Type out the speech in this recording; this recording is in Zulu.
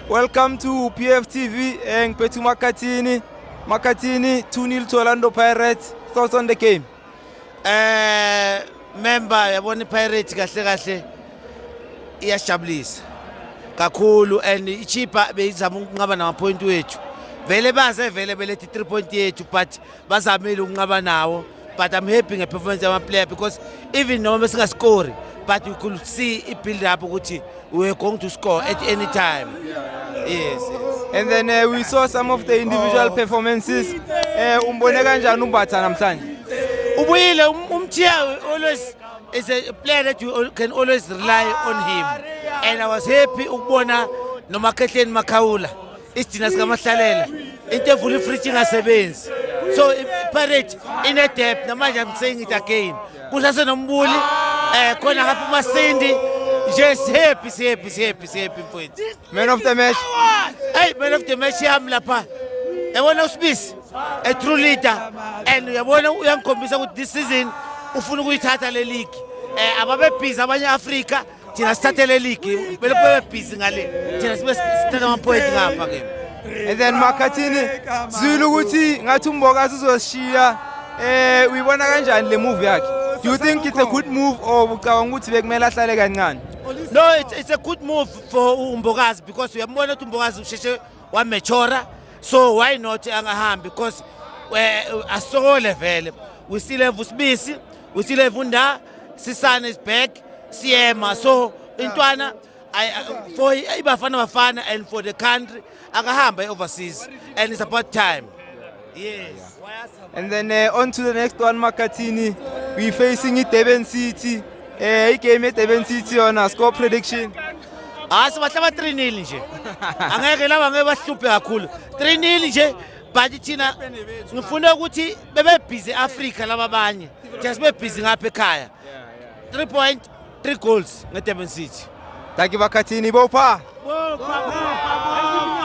Welcome to PFTV. Ngiphethu Makhathini. Makhathini 2-0 to Orlando Pirates. Thoughts on the game? Member yabona iPirates kahle kahle iyajabulisa kakhulu and ichipa beyizama ukunqaba nama point wethu. Vele baze vele belethe 3 point yethu but bazamile ukunqaba nawo. But I'm happy ngeperformance yama player because even noma singascore but you could see a build up ukuthi we were going to score at any time. Yes. And then we saw some of the individual performances. Umbone kanjani uMbatha namhlanje? Ubuyile umthiya always is a player that you can always rely on him. And I was happy ukubona noMakhehleni Makhawula isidina sikaMahlalela into evula ifridge ingasebenzi. So Pirates in a depth namanje I'm saying it again. Kusase noMbuli khona ngapha uMasindi just happy mfowethu. Man of the match. Hey, man of the match yami lapha. Yabona uSmith a true leader and yabona uyangikhombisa ukuthi this season ufuna ukuyithatha le league. Ababe busy abanye Africa thina sithathe le league bele kube busy ngale. Thina sibe sithatha ama point ngapha ke. And then Makhathini Zulu ukuthi ngathi uMbokazi uzoshiya uyibona kanjani le move yakhe? Do you think it's a good move or ucabanga ukuthi bekumele ahlale kancane? No, it's a good move for uMbokazi because uyambona ukuthi uMbokazi usheshe wa mature, so why not angahambi because asokole vele. We still have uSbisi, we still have Unda, Sisane is back, Siema, so intwana for ibafana bafana and for the country angahamba overseas and it's about time. Yes. And then on to the next one, Makhathini. We facing Durban City. Game at Durban City on a score prediction. Sibahlaba 3-0 nje. Angeke laba ngeke bahluphe kakhulu. 3-0 nje but thina ngifuna ukuthi bebe busy Africa laba abanye. Just be busy ngapha ekhaya. 3 point 3 goals ngeDurban City. Thank you Makhathini. Bopha. Bopha.